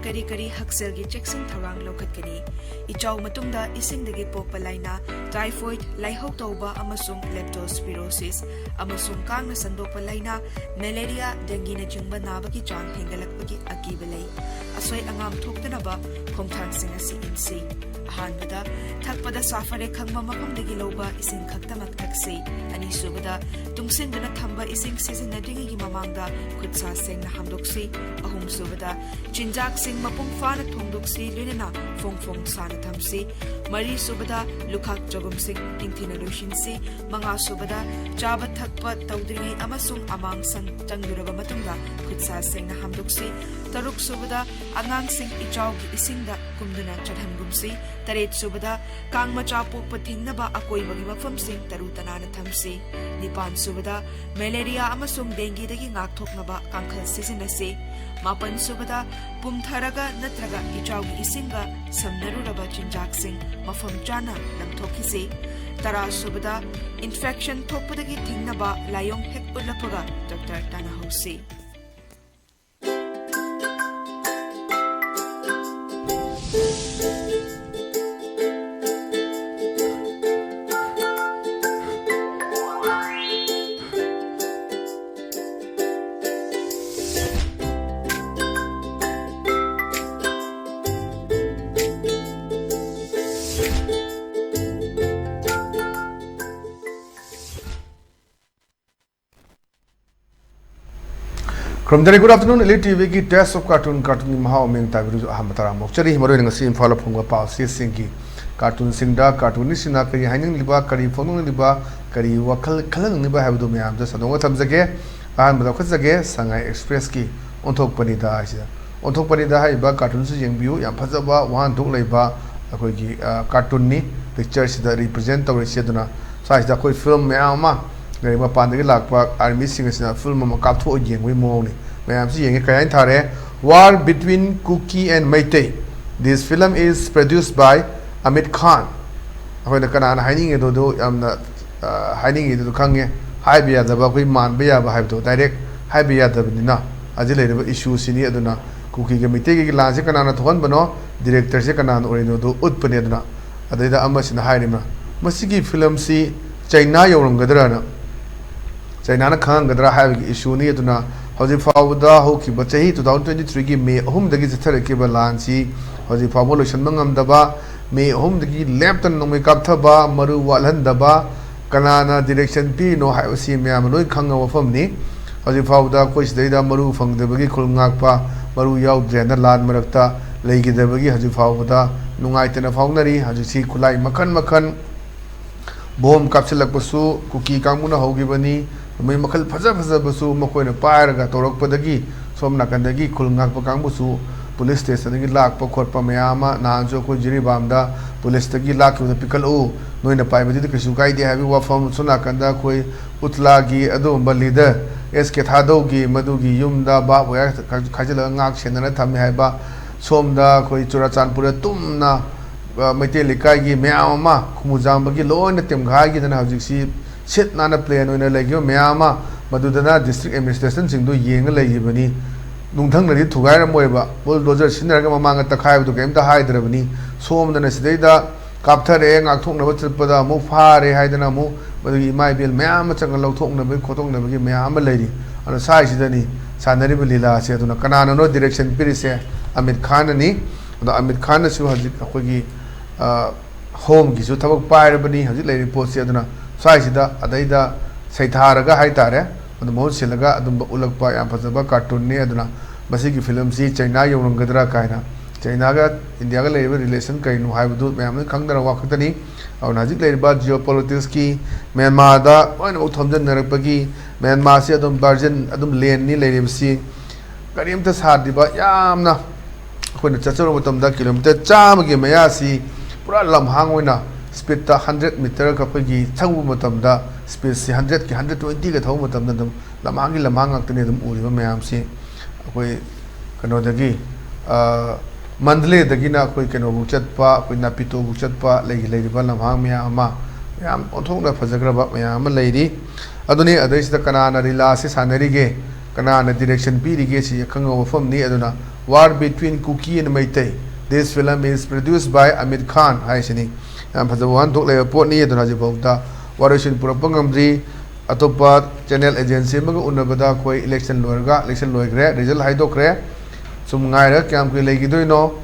kari kari hakselgi checksing tharang lokatkani ichaw matungda isingdagi pokpa laina typhoid laihau tauba amasung leptospirosis amasung kangna sandokpa laina malaria dengue na jingba nabagi chang hengalakpagi akiba lei asoi angam thoktanaba khomthang sing asi insi ahanbada thakpada safare khangma makamdagi loba ising khaktamak thakse ani subada tungsindana thamba ising sizinadingi gi mamangda khutsa sengna hamdoksi ahum subada chinjak sing mapung fana thongdoksi linena fongfong sana thamsi mari subada lukhak jogum sing ingthina lushinsi manga subada chaba thakpa tawdringi amasung amang sang changluraba matungda khutsa sengna hamdoksi taruk subada angang sing ichaw gi isingda kumduna chadhangumsi taret subada kang macha pokpa thingnaba akoi bagi mafam sing tarutanana thamsi nipan subada malaria amasung dengue dagi ngakthoknaba kangkhal sisinase mapan subada pumtharaga natraga ichaw gi isinga samnaruraba chinjak sing mafam chana lamthokise tara subada infection thokpadagi thingnaba layong hek ulapaga dr tana hausi Very good afternoon, Elite TV ki Test of Cartoon ni Maha Omeng Tabiru Ahmatara Mokchari Himaro ngasi imphal phongwa paw si singki cartoon singda cartoon sina kari haining liba kari phonung liba kari wakhal khalang liba habdu myam da sadonga thamjage ahan bada khajage Shanghai Express ki onthok panida sia onthok panida haiba cartoon su jengbiu yam phajaba wan thok leiba akoi ki cartoon ni picture sida represent tawri seduna sai da koi film myama gari ma pandagi lakpa army singasina film ma kaptho jengwi moni mayam si yenge kayan thare War Between Kuki and Meitei. This film is produced by Amit Khan akoi na kana haining edo do amna haining edo khange haibiya da ba koi man biya ba haibdo direct haibiya da bina ajile re issue sini aduna Kuki ge Meitei ge lan se kana na thon bano director se kana no orino do utpane aduna adaida amasina hairima masigi film si China yorumgadra na China na khang gadra have issue ni aduna hoji fawda hoki bachahi 2023 gi May ahum dagi jathare ke balansi hoji fawo lotion mangam daba May ahum dagi laptan nomai kapthaba maru walhan daba kanana direction pi no haiwasi myam loi khanga wafam ni hoji fawda koi sidaida maru fangdabagi khulngakpa maru yaw drena lan marakta leigidabagi hoji fawda nungaitena fawnari hoji si khulai makhan makhan bom kapsilakpasu kuki kangmuna hogibani mai makal faza faza basu makoina pairaga torokpadagi somna kandagi khulngakpa kangbusu police station gi lakpa khotpa mayama nanjo ko jiribamda police tagi lakyu pikal o noina paibadi de kisu kaide habi wafam suna kanda koi utlagi adu leader SK thadaugi madugi yumda ba boya khajala ngak senana thami haiba somda koi churachanpura tumna maite likai gi mayama khumujambagi loina temghai gi dana hajiksi sit nana plan oina legyo mayama madudana district administration singdu yenga legibani nungthang nari thugai ramoiba bulldozer sinaraga mamanga takhai du kemta haidrabani somdana sidaida kapthare ngakthokna bachpada mu phare haidana mu madu imai bel mayama changal lauthokna be khotokna be mayama leiri ana sai sidani sanari lila se aduna kanana no direction pirise Amit Khan ni Amit Khan su hajik akogi home gi su thabak pairabani hajik leiri post se aduna saisida adaida saitharaga haitare adu mohon silaga adum ulakpa yam phajaba cartoon ne aduna masigi film si China yongradra kaina China ga India ga lebe relation kainu haibudu mayam khangdara wakhtani aw najik leba geopolitics ki Myanmar da oina uthomjan narakpagi Myanmar se adum virgin adum land ni lerebsi karimta sadiba yamna khoina chachoro matamda kilometer chamagi mayasi pura lamhang oina speed ta 100 meter ka pagi changbu matamda speed 100 ki 120 ka thau matamda dum lamangi lamang aktane dum uriba mayam si akoi kano dagi mandle dagi na akoi kano buchatpa akoi napito buchatpa legi leiriba lamang mayama yam onthongna phajagraba mayam leiri aduni adai sida kanana rila se sanari ge kanana direction pi rige si khanga wafam ni aduna War Between Kuki and Maitai. This film is produced by Amir Khan. Hai sini. Yang pasal wan tok le pot ni dona jibauta. Warishin pura pengamri atopa channel agency mga unabada koi election loigre result haidokre sum ngaira kyam koi legi doino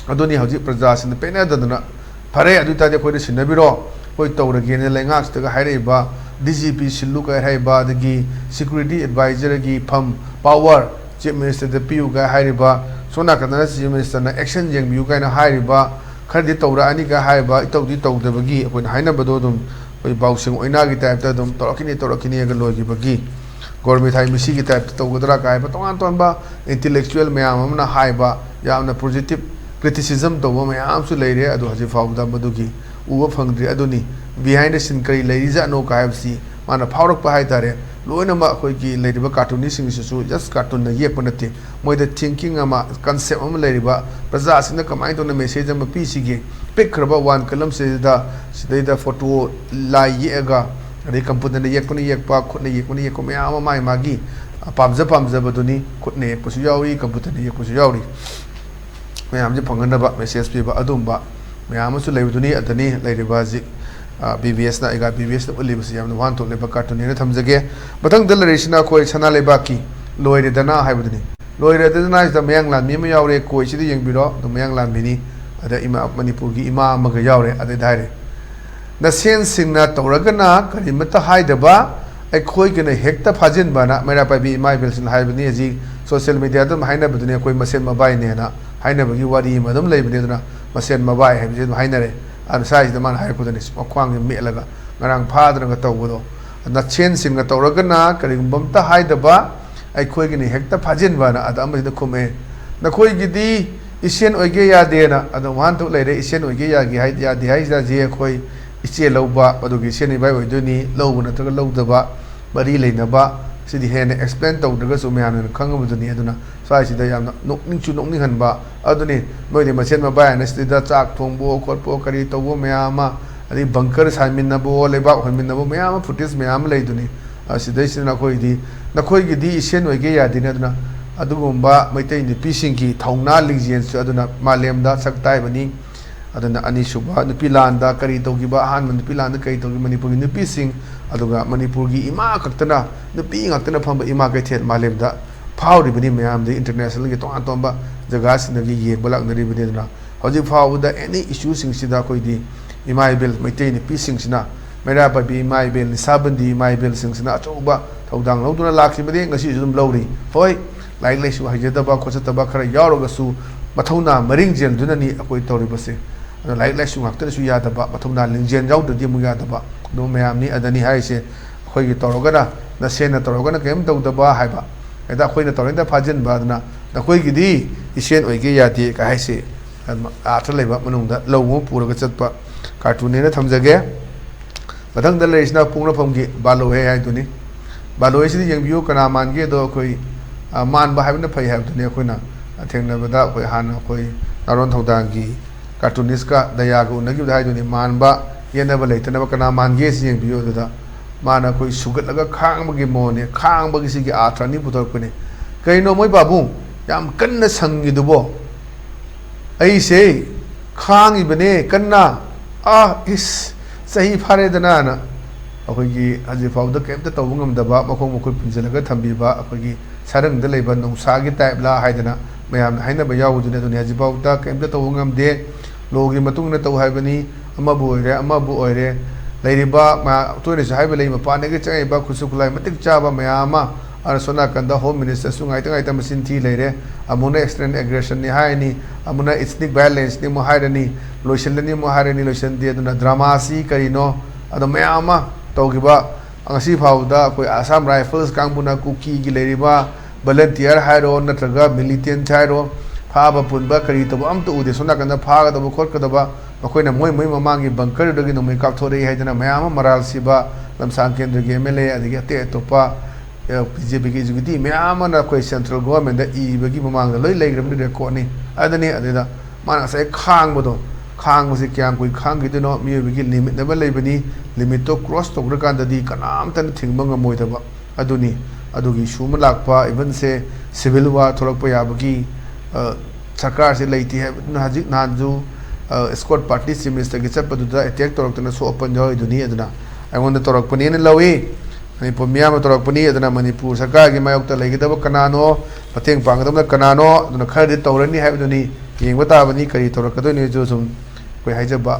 aduni hauji prajasin pena dadana phare adu ta de koi sinabiro koi tawrage ne lengax ta haireba DGP silu ka haiba dagi security advisor gi pham power chief minister de piu ga haireba sona kadana chief minister na action jeng biu ga na haireba khadi tawra ani ga haiba itawdi tawdabagi koi haina bado dum बाउसिंग ओइना की type ता दम तोरकिनी अगर लोगी बगी government high मिसी की type तो गदरा काय बा तोन तोन बा इंटेलेक्चुअल मयाम हमना हाई बा यामना पॉजिटिव क्रिटिसिज्म तो वो मयाम सु लेरे अदु हजे फाउदा बदुगी उबो फंगद्रि अदुनी बिहाइंड द सीन करी लेरी जा नो काय सी माना फावरक पा हाय तारे लोइना मा कोई की लेरिबा कार्टूनी सिंग सु जस्ट कार्टून न ये पनते मोइद थिंकिंग अमा कांसेप्ट अम लेरिबा प्रजा सिन कमाई तो न मेसेज अम पी सिगे पिक्रबा वन कलम से दा फोटो लाई येगा रे कंप्यूटर ने येक पनि येकपा खुने येक पनि येको मयाम माई मागी पामजा बदुनी खुने येक पसु यावरी कंप्यूटर ने येक पसु यावरी मयाम जे फंगनबा मेसेज पीबा अदुमबा मयाम सु लेबदुनी अदनी लेरिबा जी BBS na ega BBS na ulibas yam wan to leba cartoon ne thamjage bathang dal resina khoi sana leba ki loire dana haibudni loire dana is the mayang lan mi ma yaure koi si yeng biro the mayang lan mini ada ima manipur gi ima amaga yaure ade daire na sen sing na tawragana karimata haidaba ai khoi gena hekta phajin bana mera pa bi ima belsin haibni ji social media dum haina budni koi masen mobile ne na haina bagi wari ma dum leibni dana masen mobile haibni haina re an size the man hai ko denis okwang me laga ngarang phadra ga tawdo na chen sin ga tawragana karing bamta haidaba ai khoi gi ni hekta phajin bana ada am da khume na khoi gi di isen oige ya de na ada wan to leire isen oige ya gi hai ya di hai da je khoi iche lauba adu gi sen ni bai oi duni laubu na to laudaba bari leina ba sidi hene explain tawdaga su myan na khangam duni aduna sai sida yamna nokning chu nokning han ba aduni moi de machen ma ba na sida chak thongbo khotpo kari tawbo mayama adi bunker samin na bo leba honmin na bo mayama footage mayam lei duni sida sina khoi di na khoi gi di isen oige ya din aduna adugumba maitai ni pising ki thongna lingjen su aduna malem da saktai bani aduna ani suba nupi landa kari togi ba han nupi landa kai togi manipur gi nupi sing aduga manipur gi ima kaktana nupi ngaktana phamba ima kai thet malem da phawri bani mayam de international gi ton tomba jaga sin gi ye bolak nari bani aduna hoji phaw da any issue sing sida koi di ima bel maitai ni pising sina mera pa bi ima bel ni sabandi ima bel sing sina achoba thodang loduna lakhi bani ngasi zum lowri hoi lai lai su hajadaba khosataba khara yaroga su mathona maring jel dunani akoi tori base lai lai su ngakta su yadaba mathona lingjen jaw de mu yadaba no mayam ni adani haise khoi gi torogana na sena torogana kem tawdaba haiba eda khoi na torinda phajin ba na da khoi gi di isen oige yati ka haise atha leba manungda lowmo puraga chatpa cartoon ne thamjage bathang dal reisna pungna phomgi balo he hai duni balo isi yengbiu kana mange do khoi मान बाहर फै है थेंबदा अखोई हाँ अखोई नारोन थौदांगी cartoonist का दयाग उनगी मान येनब लेतनब कना मानगे येंबियो मान अखोई सुगतलगा खांगबगी मोने खांगबगी सिगी आथ्रानी पुथरपने कइनो मोय बाबू याम कन्न संगिदुबो ऐसे खांगिबने कन्ना इस सही फारेदना ना अखोई हजे फाउदा केमता तवंगमदबा मखों मखोई पुंजलगा थंबीबा अखोई sarang de leba nong sagi type la haidana mayam haina ba yawu dune dunia jibauta kemta to ngam de logi matung na to haibani ama bu oire leiriba ma to ne haiba lei ma pa ne ge chai ba khusukulai matik chaba mayama ar sona kanda home minister sungai ta masin thi leire amuna extreme aggression ni haini amuna ethnic violence ni mo hairani loisan ni mo hairani loisan de duna drama si karino ado mayama to giba angasi phawda koi Assam Rifles kangbuna kuki gi leriba volunteer hairo natraga militant hairo phaba punba kari to am to ude sona kanda phaga to khot ka ba makoina moi mamangi bunker dogi no mai kap thore haidana mayama maral siba lamsang kendra gi MLA adigi te topa BJP gi jugiti mayama na koi central government da I bagi mamang loi legram de ko ni adani adida mana sai khang bodo khang musi kyang koi khang gi no mi bagi limit na ba leibani limit to cross to gra kan da di kanam tan thingmang moi da ba aduni adugi suma lakpa even se civil war thorak pa yabagi सरकार से लेती है हजिक नाजू Scott party chief minister की चटपदुदा attack तौरक्तना so open जौइदुनी अदना अगोंद तौरक्पनी ने लवी मणिपुर मियाम तौरक्पनी अदना मणिपुर सरकार की मायोक्ता लेगदब कनानो मतेंग पांगदब कनानो अदना खरदि तौरनी हाइबदुनी येंग ताबनी करी तौरक्कदोनी जो सुम कोई हाइजबा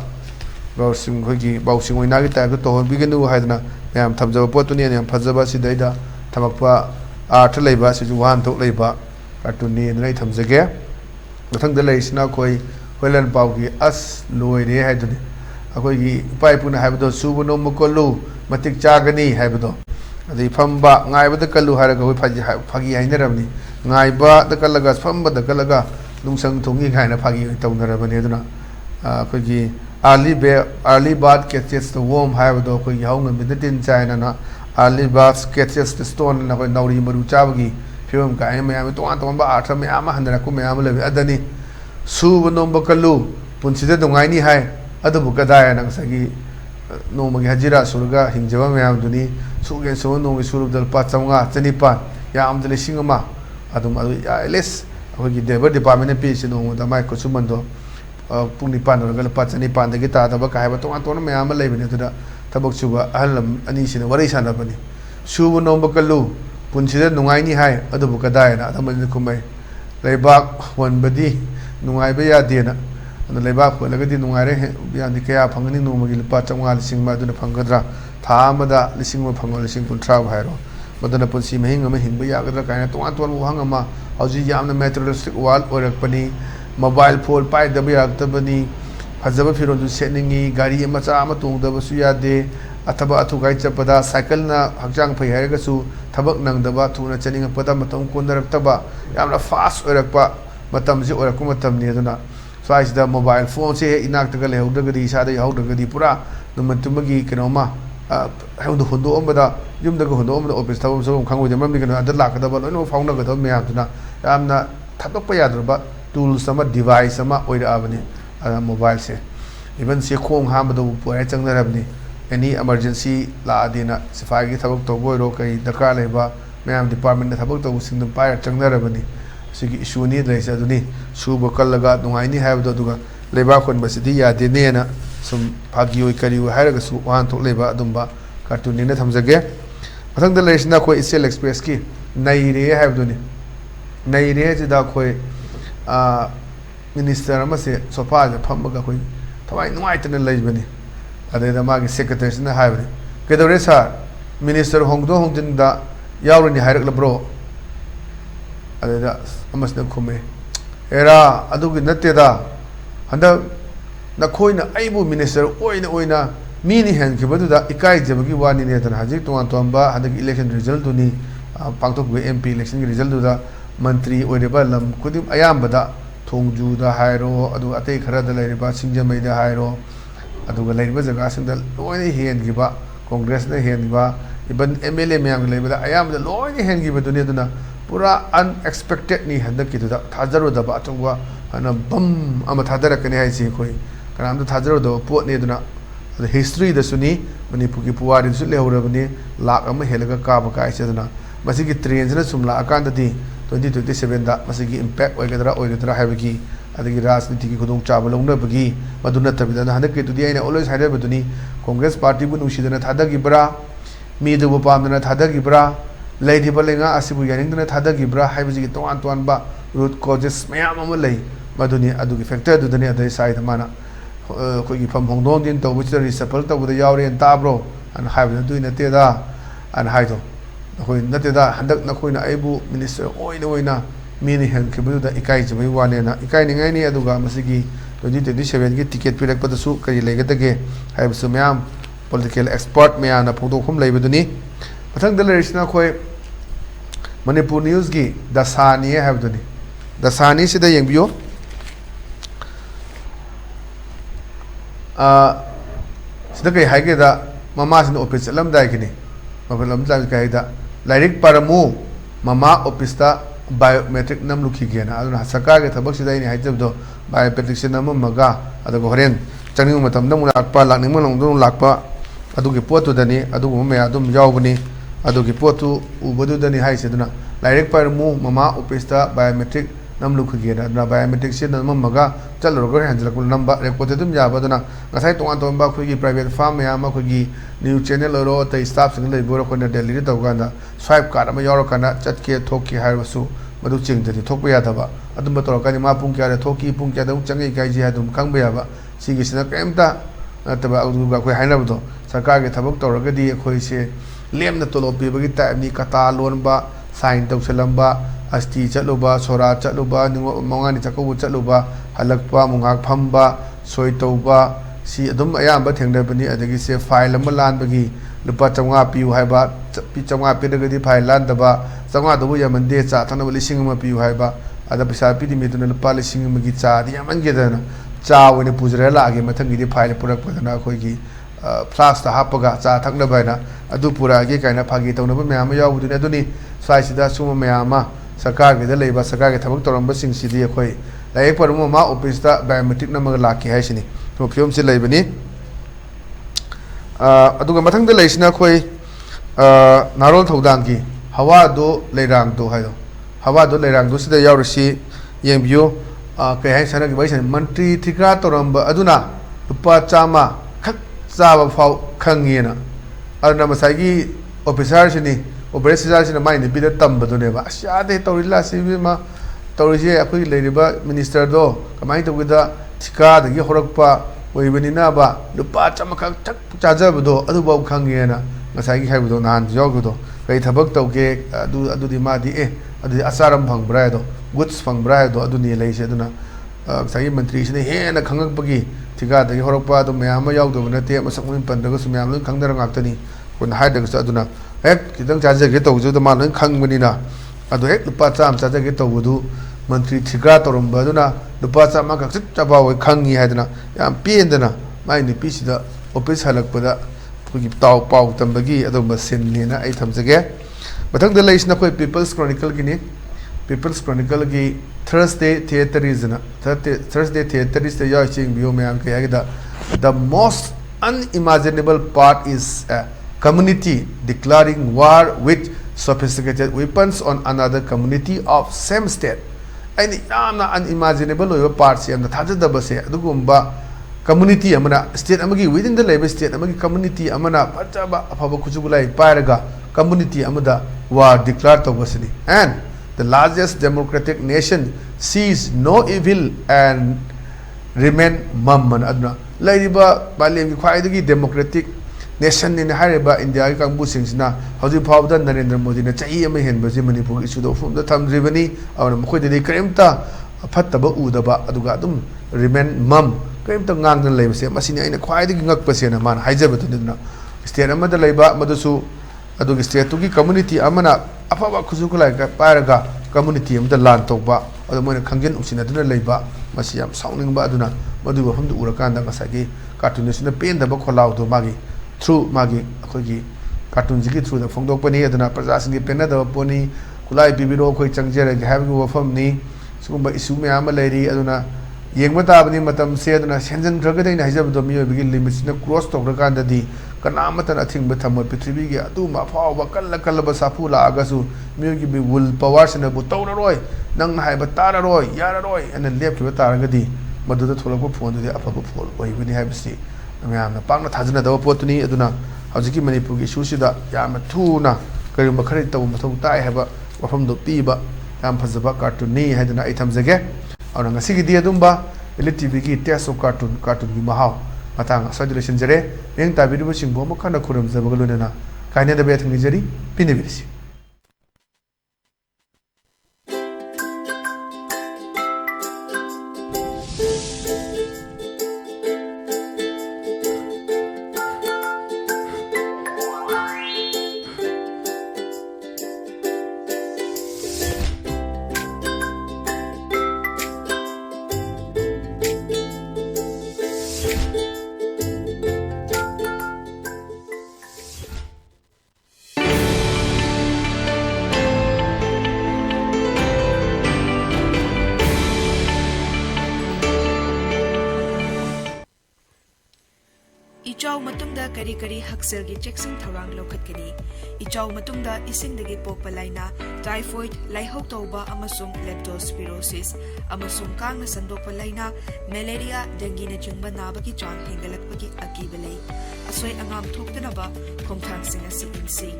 बाउसिंग खोगी बाउसिंग ओइना की टाइप तौरबिगनु हाइदना मैम थमजब पोतुनी याम फजबा सिदैदा थमकपा आर्थ लेबा सिजु वान थोक लेबा कार्टून ने थमजगे मथंग लेसिना कोई होलन पाव की अस लोइरे हाइदुनी अखोगी उपाय पुना हाइबदो सुबु नोम कोलु मतिक चागनी हाइबदो अदि फंबा गायबद कलु हारगा होय फागी हाइनरबनी गायबा द कलगा फंबा द कलगा नुंसंग थोंगी गायना फागी तौनरबनी अदुना अखोगी अर्ली बात कैचेस द वोम हाइबदो अखोगी हाउंग मिदतिन चाइना ना अर्ली बात कैचेस द स्टोन ना कोई नौरी मरु चाबगी फिल्म का मैम तोान आर्थ मैम हंदरकू मैम ले अदनी सूब नोब कलु पुनसीद नुंगाइनी है अदुबु कदाय नंगी नोमगी हजिरा सुरगा हिंजब मैमदुनी सूगे सो नोंगी सुरुद लुपा 500 चनिपान याम लिसिंग अमा अदुम एलेस अखोगी लेबर डिपार्टमेंट पीसी नोंद माइ कुसुमंदो पुंग निपान रगा लुपा 500 दगी तादब कायब तोान तोन मैम लेबनी अदुदा थबक सुबा अहल अनीसिन वरी सानबनी सूब नोब कलु पुनसीद नुंगाइनी है अदुबु कदाय ना अदमन कुमै लेबाक वनबदी नुंगाइबे यादेना अदु लेबाक होलगदी नुंगाइरे यानि कया फंगनी नोमगी लुपा 500 लिसिंग मा अदुना फंगद्रा था अमदा लिसिंग मा फंगो लिसिंग 30 हाइरो मदना पुनसी महिंग अमा हिंबा यागद्रा कायना तोान तोन वहंग अमा हौजी यामना मेटेरियलिस्टिक वाल ओरकपनी मोबाइल फोन पाइदब यागतबनी फजब फिरोजु सेनिंगी गाड़ी मचा अमा तोंगदबसु यादे अथवा अथुगाई चपदा साइकिल ना हक्चांग फै हायरगसु थबक नंगदबा थुना चनिंगपदा मतम कोनरक्तबा यामना फास्ट ओरकपा मतम जे ओरकु मतम ने अदुना स्वाइसदा मोबाइल फोन से इनाक्तगा लेहौदगदी इसादा यहौदगदी पुरा नुमतुमगी केनोमा हेउद होंदो अमदा युमदगा होंदो अमदा ऑफिस थबम सो खंगोदे ममदि केनो अद लाकदबा लोइनो फाउनगदब मैमदुना यामना थादोकपा यादरबा टूल्स अमा डिवाइस अमा ओइराबनी मोबाइल से इवन से खोंग हामदो पुरे चंगनरबनी एनी इमरजेंसी लादेना सिफाई की थबक तौबोरो कई दरकार लेबा मैम डिपार्टमेंट थबक तौ सिंग पायर चंगनरबनी सिगी इशूनी लेसे अदुनी सुब कलगा नुंगाइनी हायबदो दुगा लेबा खोन बसिदी यादेनेना सुम फागी ओइ करी ओइ हायरगा सु वान थोक लेबा अदुंबा कार्टून ने थमजगे मथंग लेसिना कोई इसेल एक्सप्रेस की नईरे हायबदोनी नईरे जिदा कोई मिनिस्टर अमा से सोफा जे फमगा कोई थवाई नुआइतने लेबनी अदेदा मागी सेक्रेटरी ने हायबनी केदोरे सर मिनिस्टर होंगदो होंगजिनदा यावरनी हायरकलब्रो अदेदा अमसना खुमे एरा अदुगी नतेदा हंदा नखोइना आइबु मिनिस्टर ओइना मीनी हेनखिबदुदा इकाइजबगी वानी नेतना हजिक तोंगान तोंबा हदगी इलेक्शन रिजल्ट दुनी पांगथोकबे एमपी इलेक्शन की रिजल्ट दुदा मंत्री ओइरेबा लम खुदिम अयामबदा थोंगजुदा हायरो अदु अते खरदा लेरेबा सिंगजमैदा हायरो अदुगा लेरिबा जगासिंदा लोइना हेनगिबा कांग्रेस ने हेनगिबा इवन एमएलए मैम लेबदा अयामदा लोइना हेनगिबदुनी अदुना पूरा अनएक्सपेक्टेड नि हंदकिदुदा थाजरोदबा अतुवा अना बम अमा थादरकने हाइसि कोई कनामदा थाजरोदबा पोटने अदुना हिस्ट्री दसुनी मणिपुर की पुवारी दसु लेहौरबनी लाख अमा हेलगा काबा काइसे अदुना मसिगी ट्रेंजना सुमला अकांददी 2027 दा मसिगी इंपैक्ट ओइगदरा हाइबगी अदगी राजनीति की खुदों चाबा लौनबगी मदुना तबिदा हंदकिदुदी आइना ऑलवेज हाइरबदुनी कांग्रेस पार्टी बु नुसिदना थादगिब्रा मीदुबु पामदना थादगिब्रा लेदिबा लेंगा असिबु यानिंगदना थादगिब्रा हाइबजी तोआन तोआनबा रूट कॉजेस मयाम अमा लई मदुनी अदुगी फैक्टर दुदनी अदई साइड माना कोई फम होंदों दिन तो बुचर रिसफल तो बुद यावरेन ताब्रो अन हाइबदु दुई नतेदा अन हाइदो कोई नतेदा हंदक नखोइना आइबु मिनिस्टर ओइना मीनी हेन खिबुदा इकाइ जबै वानेना इकाइ निंगाइनी अदुगा मसिगी 2027 की टिकट पिरकपदसु करी लेगदगे हाइबसु मयाम पॉलिटिकल एक्सपर्ट मयाना फोटोखुम लेबदुनी मथंग दलरिसना कोई मणिपुर न्यूज़ की दसानी हाइबदुनी दसानी सिदा यंगबियो सिदा कई हाइगेदा ममासिन ऑफिस चलमदाइगिनी मफलमदाइ काइदा लाइरिक परमु ममा ऑफिस ता बायोमेट्रिक नमलुखिगेना अदुना सरकार के थबक सिदा इनि हाइजबदो बायोमेट्रिक से नममगा अदुगो होरेन चंगिंग मतमदा मु लाकपा लाकनिंग लंगदो लाकपा अदुगी पोतुदनी अदुगो मे अदुम यावबनी अदुगी पोतु उबदुदनी हाइसेदुना लाइरिक परमु ममा ऑफिस ता बायोमेट्रिक नम लुखगेना बायोमेट्रिक से नमगा चलरोग हंजलक नंब रेकॉर्ड तुम याबदना गसाई तोान तोंबा अखोगी प्राइवेट फार्म मैम अखोगी न्यूज चैनल और अतई स्टाफ सिंग लेबोर अखोना डेली तौगाना स्वाइप कार्ड अमा यावरकाना चटके थोके हाइबसु मधु चिंगदि थोप यादबा अदुम तौरकानी मा पुंग क्या थोकी पुंग क्या चंगे काइजे अदुम खंग याबा सिगिसिना कैमता नतबा अदुगा अखोई हाइनबदो सरकार के थबक तौरगदी अखोइसे लेमना तोलो पीबगी टाइमनी कता लोनबा साइन तौसलंबा अस्ति चलुबा सोरा चलुबा मंगानी चकबु चलुबा हलकपा मुंगाक फंबा सोय तौबा सी अदुम अयाम थेंगनबनी अदगी से फाइल अमा लानबगी लुपा 500 पियु हाइबा 500 पिदगदी फाइल लानदबा 500 दबु यमंदे चा थनब 1,000 पियु हाइबा अदा पैसा पिदि मेदुना लुपा 1,000 की चा दि यमनगेदना चा ओने पुजरे लागे मथंगिदि फाइल पुरकपदना अखोइगी फ्लास्क हापगा चा थकनबैना अदु पुरागे काइना फागी तौनब मैम यावदुने अदुनी स्वाइसिदा सुम मैम सरकार के लेबा सरकार के थबक तौरंब सिंगसिदि अखोइ लाइक परम मा ऑफिस दा बायोमेट्रिक नमग लाके हाइसिनी तो फिल्म से लेबनी अदुगा मथंग लेसिना अखोइ नारोल थौदांग की हवा दो लेरांग दो हाइदो हवा दो लेरांग दो सिदा यावरसी येंबियो कय हाइ सनग बैसन मंत्री थिक्रा तौरंब अदुना रुपा 100 खक चाबा फाव खंगेना अदुना मसाइगी ऑफिसर सिनी ऑपरेशन से माइ नुपीद तंबदुनेबा यादे तौरिला सिमा तौरिजे अखोई लेरिबा मिनिस्टर दो कमाई तौगदा थिकादगी होरकपा ओइबनिनाबा लुपा 100 खक थक चाजबदो अदुबाव खंगेना ngसाइगी हाइबदो नान जोगदो कई थबक तौगे अदुदी मादी अदुदी असारम फंगब्रा दो गुड्स फंगब्रा दो अदुनी लेइसे अदुना ngसाइगी मंत्री सिने हेना खंगकपगी थिकादगी होरकपा दो मयाम यावदो नते मसकमुन पंदगो सुमयाम लो खंगदर ngakतनी कोन हाइदगस अदुना हेक किदंग चाजगे तौजुद मा लोन खंगबनिना अदु हेक लुपा 100 चाजगे तौबुदु मंत्री थिक्रा तौरंबदुना लुपा 100 खक चबाव खंगी हाइदना याम पेंदना माइ निपीसिदा ऑफिस हलकपदा खुगी ताव पाव तंबगी अदुम सिनलेना आई थमजगे मथंग लेसिना कोई पीपल्स क्रॉनिकल गिनी पीपल्स क्रॉनिकल की थर्सडे थिएटरीजना थर्सडे थिएटरीज ते याइ चिंग बियो मैम के यागिदा the most unimaginable part is community declaring war with sophisticated weapons on another community of same state. Any unimaginable part se amna thajadaba se adugumba community amana state amagi within the labor state amagi community amana pachaba afaba khujugulai pairaga community amada war declare tobasini, and the largest democratic nation sees no evil and remain mum adna लाइरिबा बालेम की ख्वाइदगी democratic nation ने हाइरेबा India की कांगबु सिंगसिना हजि फावदा नरेंद्र मोदी ने चाही अमे हेनबजे मणिपुर इशुदो फुमदा थमद्रिबनी और मखोइदि करेमता फत्तबा उदबा अदुगा अदुम remain मम करेमता ngang लेबसे मसिनि आइना ख्वाइदगी ngakpaसेना मान हाइजबतुना स्टेट अमदा लेबा मदुसु अदुगी स्टेट तुगी कम्युनिटी अमना अफबा खुजुकुलाई का पारगा कम्युनिटी अमदा लान तोबा अदु मोइना खंगेन उसिनादुना लेबा मसि याम साउनिंगबा अदुना मधु वफम उरकान गसागी कार्टून पेंदब खोलाउदो मागी थ्रू मागी अखोगी कार्टून की थ्रू द फोंदोकपनी अदुना प्रजासिंग पेनदब पोनी खुलाई पिबिरो खोई चंगजेरगे हाबगी वफमनी सुगुंबा इशू मयाम लेरी अदुना येंगबा ताबनी मतम से अदुना सेंजन खरगदैना हाइजबदो मियोबिगी लिमिट्सना क्रॉस तोरकांददी कनामतन अथिंग थम पृथ्वी की अदुमा फाव कल कलब साफू लागसु मियोगी बि वुल पावर्सना बु तौररोय नंग हाइब ताररोय याररोय अन लेपखिबा तारगदी मधुद थोलक फोन अफब फोन होइबनी हाइबसी मैम पांगना थाजनदब पोतुनी अदुना हजिकी मणिपुर की इशूसिदा याम थूना करिम खरै तब मथौ ताइ हाइबा वफमदो पीबा याम फजबा कार्टून हाइदना आई थमजगे और ngasiगी अदुम्बा एलिट टीवी की टेस्ट ऑफ कार्टून की महाव मतंग सजेशन जरे रेंग ताबिरिबो सिंगबो मखना खुरम जबगलुना काइनेदा बेथंगी जरी पिनेबिसी Ichaw matungda kari hakselgi checksing tharang lokhatkani. Ichaw matungda isingdagi pokpa laina, typhoid, laihok tauba amasung leptospirosis, amasung kang na sandokpa laina, malaria, dengue na jingba nabagi chang hingalakpagi akibalay. Asoy angam thoktanaba khongthang singa si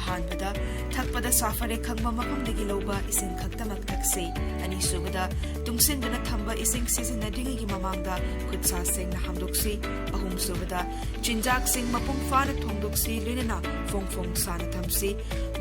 ahanbada thakpada safare khangma mafamdagi loba ising khaktamak thakse ani subada tungsinduna thamba ising sizinadingi gi mamangda khutsa sing na hamdoksi ahum subada chinjak sing mapung fana thongdoksi linana fongfong sana thamsi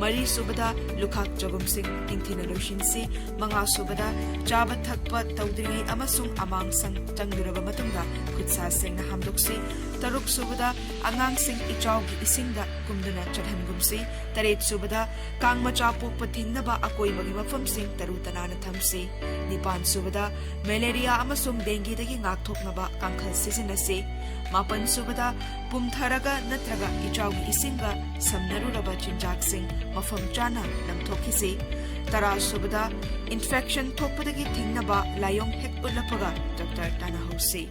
mari subada lukhak jogum sing tingthina loshinsi manga subada chaba thakpa tawdri amasung amang sang changduraba matungda khutsa sing na hamdoksi taruk subada angang sing ichaw gi isingda kumduna chadhangumsi taret subada kang macha pokpa thingnaba akoi bagi mafam sing taru tanana thamsi nipan subada malaria amasung dengue dagi ngakthoknaba kangkhal sisinase mapan subada pumtharaga natraga ichaw gi isinga samnaruraba chinjak sing mafam chana namthokisi tara subada infection thokpadagi thingnaba layong hek ulapaga doctor tana hosi